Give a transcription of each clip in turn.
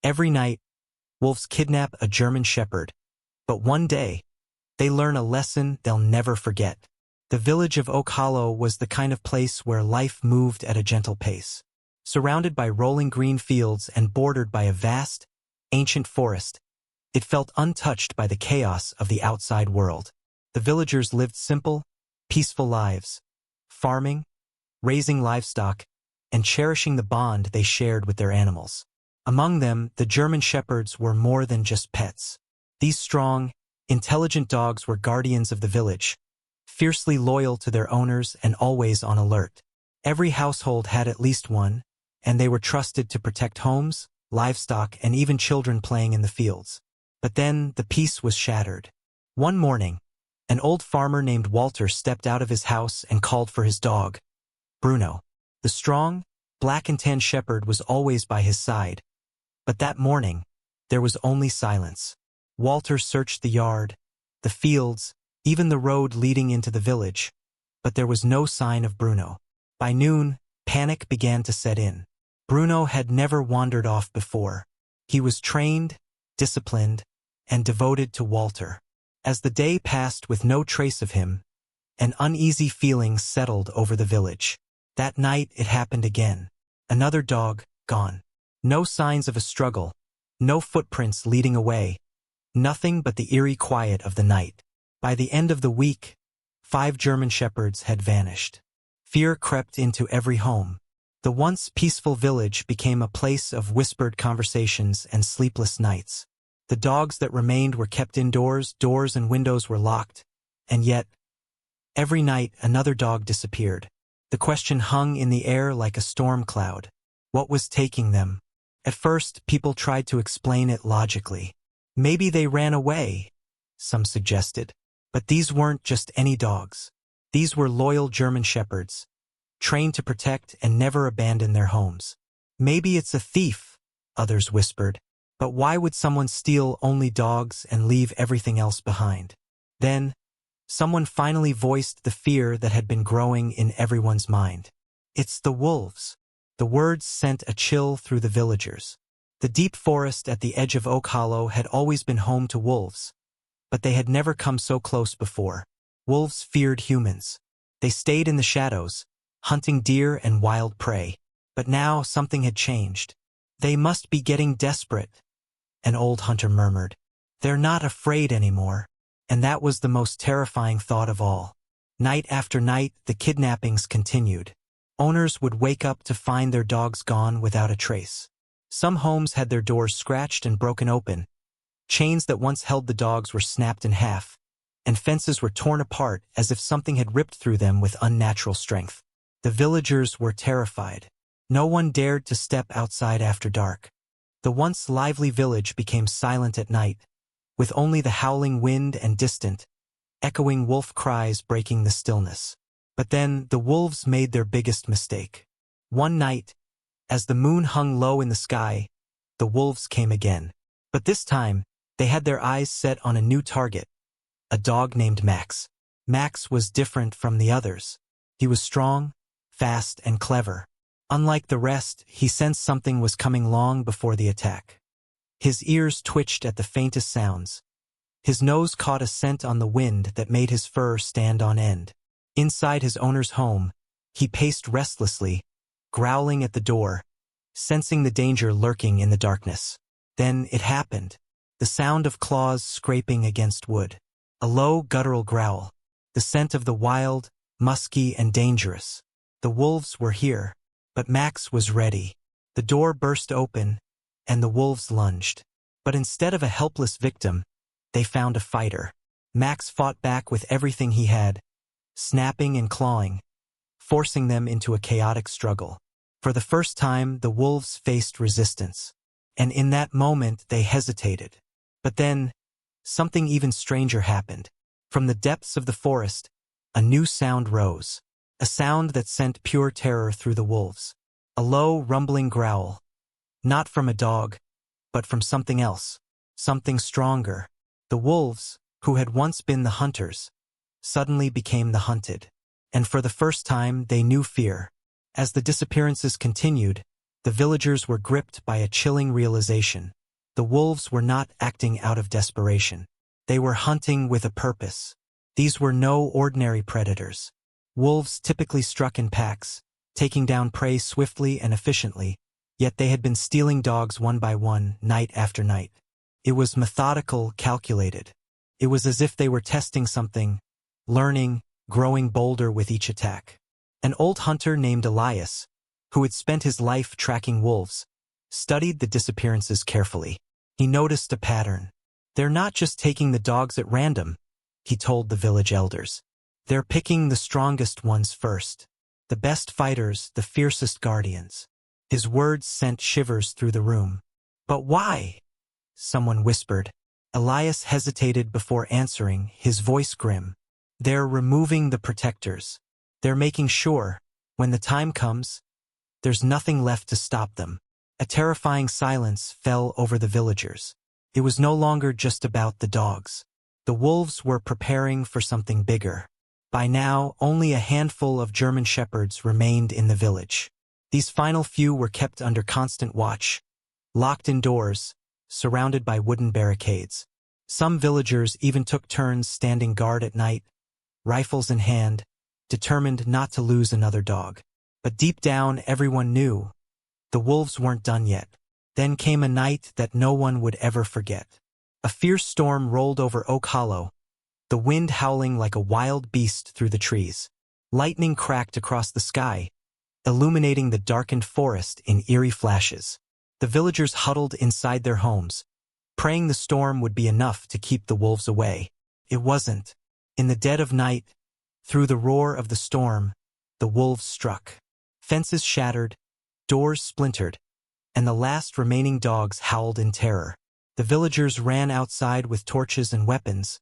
Every night, wolves kidnap a German shepherd, but one day, they learn a lesson they'll never forget. The village of Oak Hollow was the kind of place where life moved at a gentle pace. Surrounded by rolling green fields and bordered by a vast, ancient forest, it felt untouched by the chaos of the outside world. The villagers lived simple, peaceful lives, farming, raising livestock, and cherishing the bond they shared with their animals. Among them, the German shepherds were more than just pets. These strong, intelligent dogs were guardians of the village, fiercely loyal to their owners and always on alert. Every household had at least one, and they were trusted to protect homes, livestock, and even children playing in the fields. But then the peace was shattered. One morning, an old farmer named Walter stepped out of his house and called for his dog, Bruno. The strong, black and tan shepherd was always by his side. But that morning, there was only silence. Walter searched the yard, the fields, even the road leading into the village, but there was no sign of Bruno. By noon, panic began to set in. Bruno had never wandered off before. He was trained, disciplined, and devoted to Walter. As the day passed with no trace of him, an uneasy feeling settled over the village. That night it happened again. Another dog, gone. No signs of a struggle, no footprints leading away, nothing but the eerie quiet of the night. By the end of the week, 5 German shepherds had vanished. Fear crept into every home. The once peaceful village became a place of whispered conversations and sleepless nights. The dogs that remained were kept indoors, doors and windows were locked, and yet, every night another dog disappeared. The question hung in the air like a storm cloud. What was taking them? At first, people tried to explain it logically. Maybe they ran away, some suggested. But these weren't just any dogs. These were loyal German shepherds, trained to protect and never abandon their homes. Maybe it's a thief, others whispered. But why would someone steal only dogs and leave everything else behind? Then, someone finally voiced the fear that had been growing in everyone's mind. It's the wolves. The words sent a chill through the villagers. The deep forest at the edge of Oak Hollow had always been home to wolves, but they had never come so close before. Wolves feared humans. They stayed in the shadows, hunting deer and wild prey. But now something had changed. They must be getting desperate, an old hunter murmured. They're not afraid anymore. And that was the most terrifying thought of all. Night after night, the kidnappings continued. Owners would wake up to find their dogs gone without a trace. Some homes had their doors scratched and broken open. Chains that once held the dogs were snapped in half, and fences were torn apart as if something had ripped through them with unnatural strength. The villagers were terrified. No one dared to step outside after dark. The once lively village became silent at night, with only the howling wind and distant, echoing wolf cries breaking the stillness. But then the wolves made their biggest mistake. One night, as the moon hung low in the sky, the wolves came again. But this time, they had their eyes set on a new target, a dog named Max. Max was different from the others. He was strong, fast, and clever. Unlike the rest, he sensed something was coming long before the attack. His ears twitched at the faintest sounds. His nose caught a scent on the wind that made his fur stand on end. Inside his owner's home, he paced restlessly, growling at the door, sensing the danger lurking in the darkness. Then it happened. The sound of claws scraping against wood. A low, guttural growl. The scent of the wild, musky, and dangerous. The wolves were here, but Max was ready. The door burst open, and the wolves lunged. But instead of a helpless victim, they found a fighter. Max fought back with everything he had, snapping and clawing, forcing them into a chaotic struggle. For the first time, the wolves faced resistance. And in that moment, they hesitated. But then, something even stranger happened. From the depths of the forest, a new sound rose. A sound that sent pure terror through the wolves. A low, rumbling growl. Not from a dog, but from something else. Something stronger. The wolves, who had once been the hunters, suddenly became the hunted. And for the first time, they knew fear. As the disappearances continued, The villagers were gripped by a chilling realization. The wolves were not acting out of desperation. They were hunting with a purpose. These were no ordinary predators. Wolves typically struck in packs, taking down prey swiftly and efficiently, yet they had been stealing dogs one by one, night after night. It was methodical, calculated. It was as if they were testing something, learning, growing bolder with each attack. An old hunter named Elias, who had spent his life tracking wolves, studied the disappearances carefully. He noticed a pattern. They're not just taking the dogs at random, he told the village elders. They're picking the strongest ones first. The best fighters, the fiercest guardians. His words sent shivers through the room. But why? Someone whispered. Elias hesitated before answering, his voice grim. They're removing the protectors. They're making sure, when the time comes, there's nothing left to stop them. A terrifying silence fell over the villagers. It was no longer just about the dogs. The wolves were preparing for something bigger. By now, only a handful of German shepherds remained in the village. These final few were kept under constant watch, locked indoors, surrounded by wooden barricades. Some villagers even took turns standing guard at night, rifles in hand, determined not to lose another dog. But deep down, everyone knew the wolves weren't done yet. Then came a night that no one would ever forget. A fierce storm rolled over Oak Hollow, the wind howling like a wild beast through the trees. Lightning cracked across the sky, illuminating the darkened forest in eerie flashes. The villagers huddled inside their homes, praying the storm would be enough to keep the wolves away. It wasn't. In the dead of night, through the roar of the storm, the wolves struck. Fences shattered, doors splintered, and the last remaining dogs howled in terror. The villagers ran outside with torches and weapons,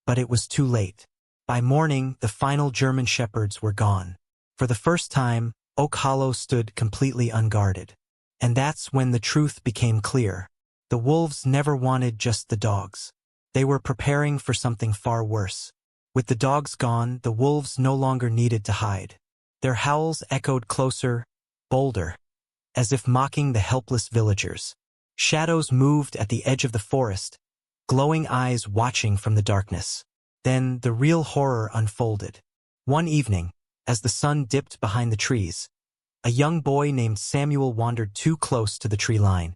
but it was too late. By morning, the final German shepherds were gone. For the first time, Oak Hollow stood completely unguarded. And that's when the truth became clear. The wolves never wanted just the dogs. They were preparing for something far worse. With the dogs gone, the wolves no longer needed to hide. Their howls echoed closer, bolder, as if mocking the helpless villagers. Shadows moved at the edge of the forest, glowing eyes watching from the darkness. Then the real horror unfolded. One evening, as the sun dipped behind the trees, a young boy named Samuel wandered too close to the tree line.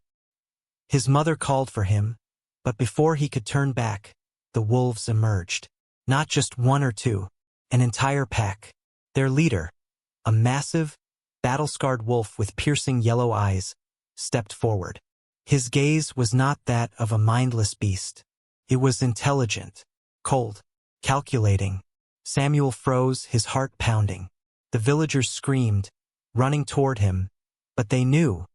His mother called for him, but before he could turn back, the wolves emerged. Not just one or two, an entire pack. Their leader, a massive, battle-scarred wolf with piercing yellow eyes, stepped forward. His gaze was not that of a mindless beast. It was intelligent, cold, calculating. Samuel froze, his heart pounding. The villagers screamed, running toward him, but they knew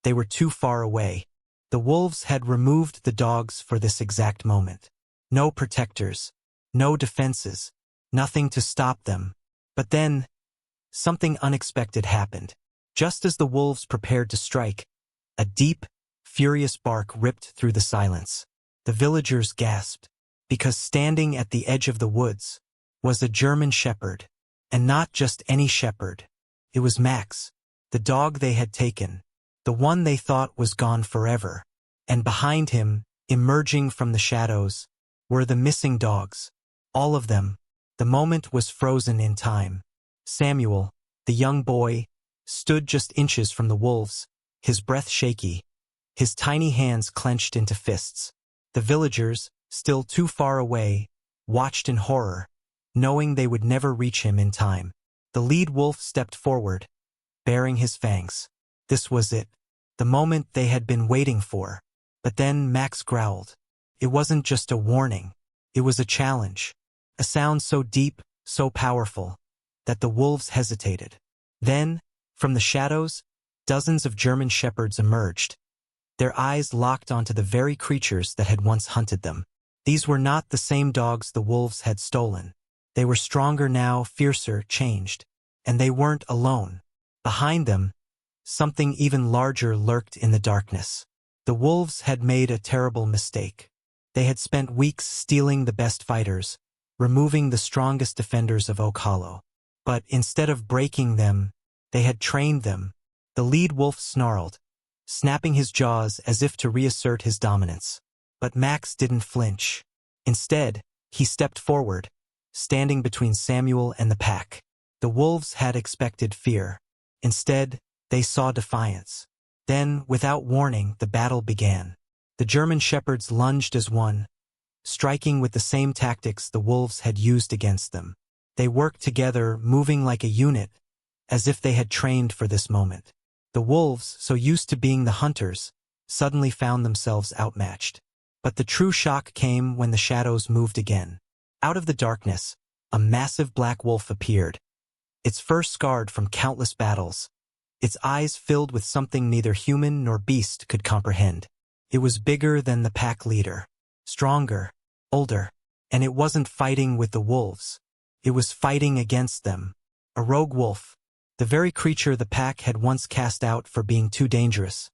they were too far away. The wolves had removed the dogs for this exact moment. No protectors, no defenses, nothing to stop them. But then, something unexpected happened. Just as the wolves prepared to strike, a deep, furious bark ripped through the silence. The villagers gasped, because standing at the edge of the woods was a German shepherd, and not just any shepherd. It was Max, the dog they had taken, the one they thought was gone forever. And behind him, emerging from the shadows, were the missing dogs. All of them. The moment was frozen in time. Samuel, the young boy, stood just inches from the wolves, his breath shaky, his tiny hands clenched into fists. The villagers, still too far away, watched in horror, knowing they would never reach him in time. The lead wolf stepped forward, baring his fangs. This was it, the moment they had been waiting for. But then Max growled. It wasn't just a warning, it was a challenge. A sound so deep, so powerful, that the wolves hesitated. Then, from the shadows, dozens of German shepherds emerged, their eyes locked onto the very creatures that had once hunted them. These were not the same dogs the wolves had stolen. They were stronger now, fiercer, changed. And they weren't alone. Behind them, something even larger lurked in the darkness. The wolves had made a terrible mistake. They had spent weeks stealing the best fighters, removing the strongest defenders of Oak Hollow. But instead of breaking them, they had trained them, The lead wolf snarled, snapping his jaws as if to reassert his dominance. But Max didn't flinch. Instead, he stepped forward, standing between Samuel and the pack. The wolves had expected fear. Instead, they saw defiance. Then, without warning, the battle began. The German shepherds lunged as one, striking with the same tactics the wolves had used against them. They worked together, moving like a unit, as if they had trained for this moment. The wolves, so used to being the hunters, suddenly found themselves outmatched. But the true shock came when the shadows moved again. Out of the darkness, a massive black wolf appeared, its fur scarred from countless battles, its eyes filled with something neither human nor beast could comprehend. It was bigger than the pack leader, stronger, older, and it wasn't fighting with the wolves. It was fighting against them. A rogue wolf, the very creature the pack had once cast out for being too dangerous,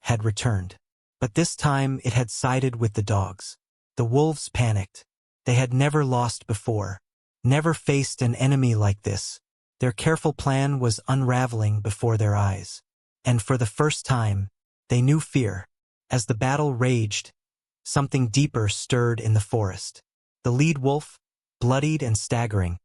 had returned. But this time it had sided with the dogs. The wolves panicked. They had never lost before, never faced an enemy like this. Their careful plan was unraveling before their eyes. And for the first time, they knew fear. As the battle raged, something deeper stirred in the forest. The lead wolf, bloodied and staggering,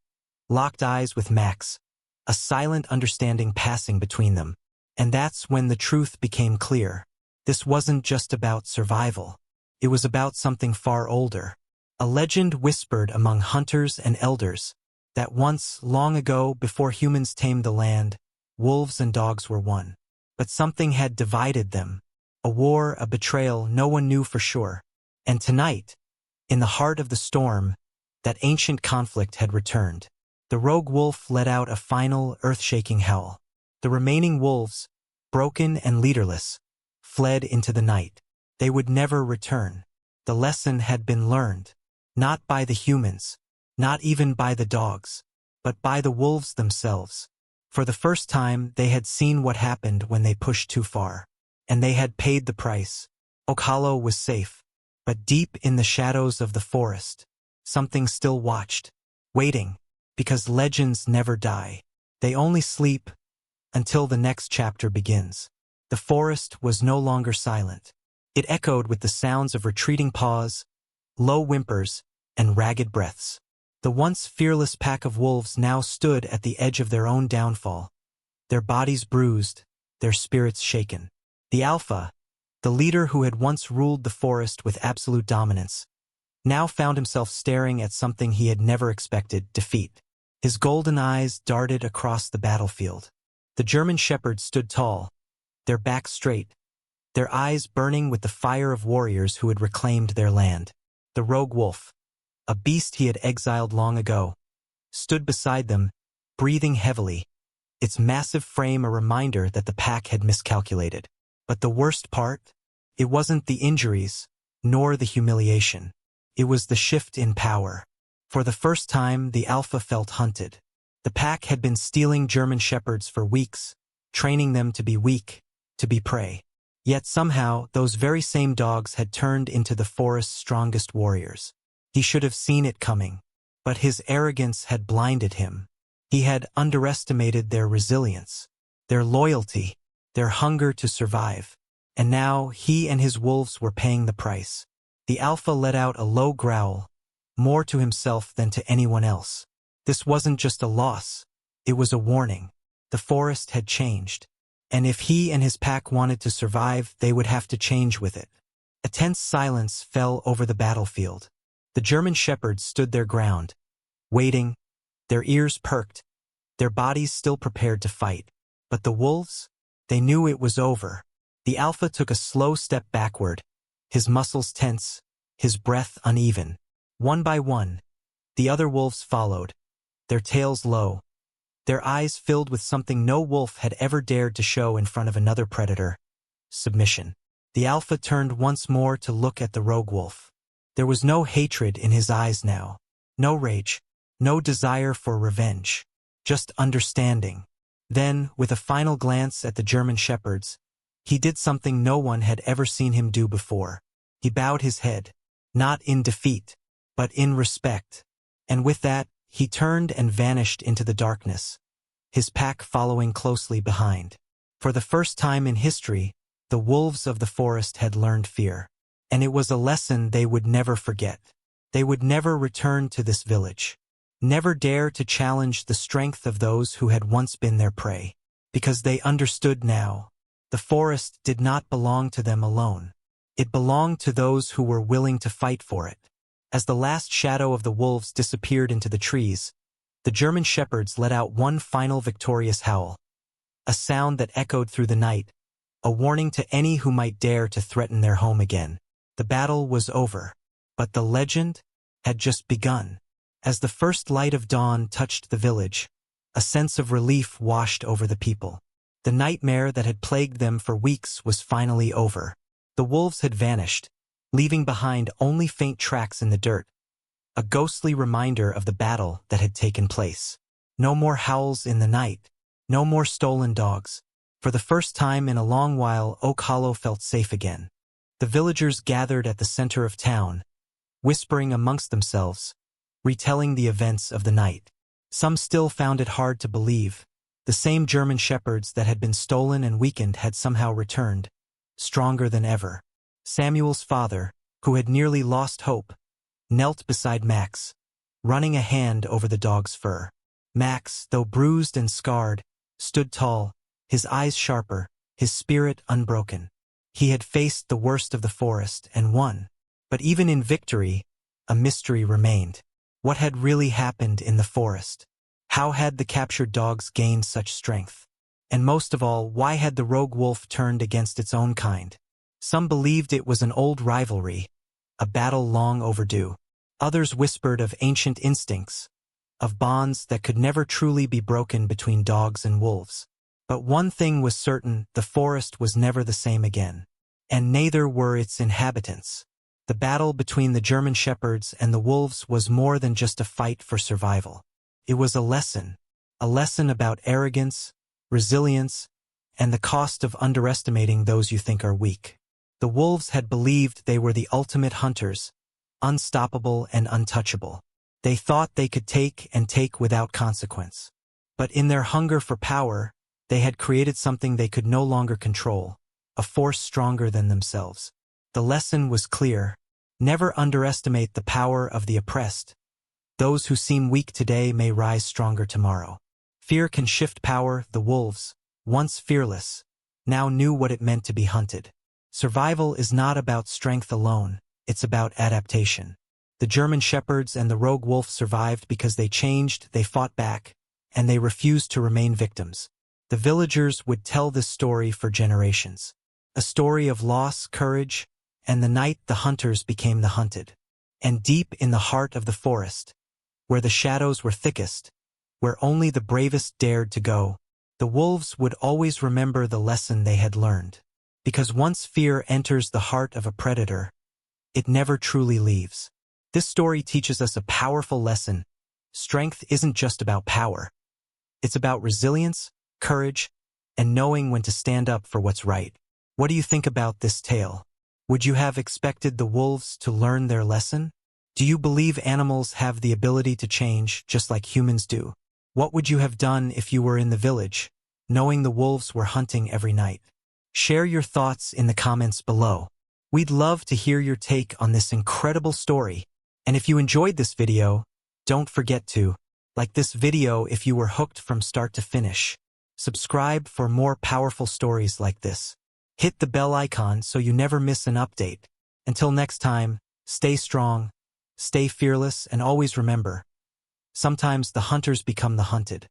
locked eyes with Max, a silent understanding passing between them. And that's when the truth became clear. This wasn't just about survival. It was about something far older. A legend whispered among hunters and elders that once, long ago, before humans tamed the land, wolves and dogs were one. But something had divided them. A war, a betrayal no one knew for sure. And tonight, in the heart of the storm, that ancient conflict had returned. The rogue wolf let out a final, earth-shaking howl. The remaining wolves, broken and leaderless, fled into the night. They would never return. The lesson had been learned, not by the humans, not even by the dogs, but by the wolves themselves. For the first time, they had seen what happened when they pushed too far. And they had paid the price. Oak Hollow was safe, but deep in the shadows of the forest, something still watched, waiting, because legends never die. They only sleep until the next chapter begins. The forest was no longer silent. It echoed with the sounds of retreating paws, low whimpers, and ragged breaths. The once fearless pack of wolves now stood at the edge of their own downfall, their bodies bruised, their spirits shaken. The Alpha, the leader who had once ruled the forest with absolute dominance, now found himself staring at something he had never expected: defeat. His golden eyes darted across the battlefield. The German shepherds stood tall, their backs straight, their eyes burning with the fire of warriors who had reclaimed their land. The rogue wolf, a beast he had exiled long ago, stood beside them, breathing heavily, its massive frame a reminder that the pack had miscalculated. But the worst part? It wasn't the injuries, nor the humiliation. It was the shift in power. For the first time, the Alpha felt hunted. The pack had been stealing German shepherds for weeks, training them to be weak, to be prey. Yet somehow, those very same dogs had turned into the forest's strongest warriors. He should have seen it coming, but his arrogance had blinded him. He had underestimated their resilience, their loyalty, their hunger to survive. And now he and his wolves were paying the price. The Alpha let out a low growl, more to himself than to anyone else. This wasn't just a loss, it was a warning. The forest had changed, and if he and his pack wanted to survive, they would have to change with it. A tense silence fell over the battlefield. The German shepherds stood their ground, waiting, their ears perked, their bodies still prepared to fight. But the wolves? They knew it was over. The Alpha took a slow step backward, his muscles tense, his breath uneven. One by one, the other wolves followed, their tails low, their eyes filled with something no wolf had ever dared to show in front of another predator: submission. The Alpha turned once more to look at the rogue wolf. There was no hatred in his eyes now, no rage, no desire for revenge, just understanding. Then, with a final glance at the German shepherds, he did something no one had ever seen him do before. He bowed his head, not in defeat, but in respect. And with that, he turned and vanished into the darkness, his pack following closely behind. For the first time in history, the wolves of the forest had learned fear. And it was a lesson they would never forget. They would never return to this village. Never dare to challenge the strength of those who had once been their prey. Because they understood now, the forest did not belong to them alone. It belonged to those who were willing to fight for it. As the last shadow of the wolves disappeared into the trees, the German shepherds let out one final victorious howl. A sound that echoed through the night, a warning to any who might dare to threaten their home again. The battle was over, but the legend had just begun. As the first light of dawn touched the village, a sense of relief washed over the people. The nightmare that had plagued them for weeks was finally over. The wolves had vanished, leaving behind only faint tracks in the dirt, a ghostly reminder of the battle that had taken place. No more howls in the night, no more stolen dogs. For the first time in a long while, Oak Hollow felt safe again. The villagers gathered at the center of town, whispering amongst themselves, retelling the events of the night. Some still found it hard to believe. The same German shepherds that had been stolen and weakened had somehow returned, stronger than ever. Samuel's father, who had nearly lost hope, knelt beside Max, running a hand over the dog's fur. Max, though bruised and scarred, stood tall, his eyes sharper, his spirit unbroken. He had faced the worst of the forest and won. But even in victory, a mystery remained. What had really happened in the forest? How had the captured dogs gained such strength? And most of all, why had the rogue wolf turned against its own kind? Some believed it was an old rivalry, a battle long overdue. Others whispered of ancient instincts, of bonds that could never truly be broken between dogs and wolves. But one thing was certain, the forest was never the same again. And neither were its inhabitants. The battle between the German shepherds and the wolves was more than just a fight for survival. It was a lesson about arrogance, resilience, and the cost of underestimating those you think are weak. The wolves had believed they were the ultimate hunters, unstoppable and untouchable. They thought they could take and take without consequence. But in their hunger for power, they had created something they could no longer control, a force stronger than themselves. The lesson was clear. Never underestimate the power of the oppressed. Those who seem weak today may rise stronger tomorrow. Fear can shift power. The wolves, once fearless, now knew what it meant to be hunted. Survival is not about strength alone, it's about adaptation. The German shepherds and the rogue wolf survived because they changed, they fought back, and they refused to remain victims. The villagers would tell this story for generations. A story of loss, courage, and the night the hunters became the hunted. And deep in the heart of the forest, where the shadows were thickest, where only the bravest dared to go, the wolves would always remember the lesson they had learned. Because once fear enters the heart of a predator, it never truly leaves. This story teaches us a powerful lesson. Strength isn't just about power. It's about resilience, courage, and knowing when to stand up for what's right. What do you think about this tale? Would you have expected the wolves to learn their lesson? Do you believe animals have the ability to change just like humans do? What would you have done if you were in the village, knowing the wolves were hunting every night? Share your thoughts in the comments below. We'd love to hear your take on this incredible story. And if you enjoyed this video, don't forget to like this video if you were hooked from start to finish. Subscribe for more powerful stories like this. Hit the bell icon so you never miss an update. Until next time, stay strong, stay fearless, and always remember, sometimes the hunters become the hunted.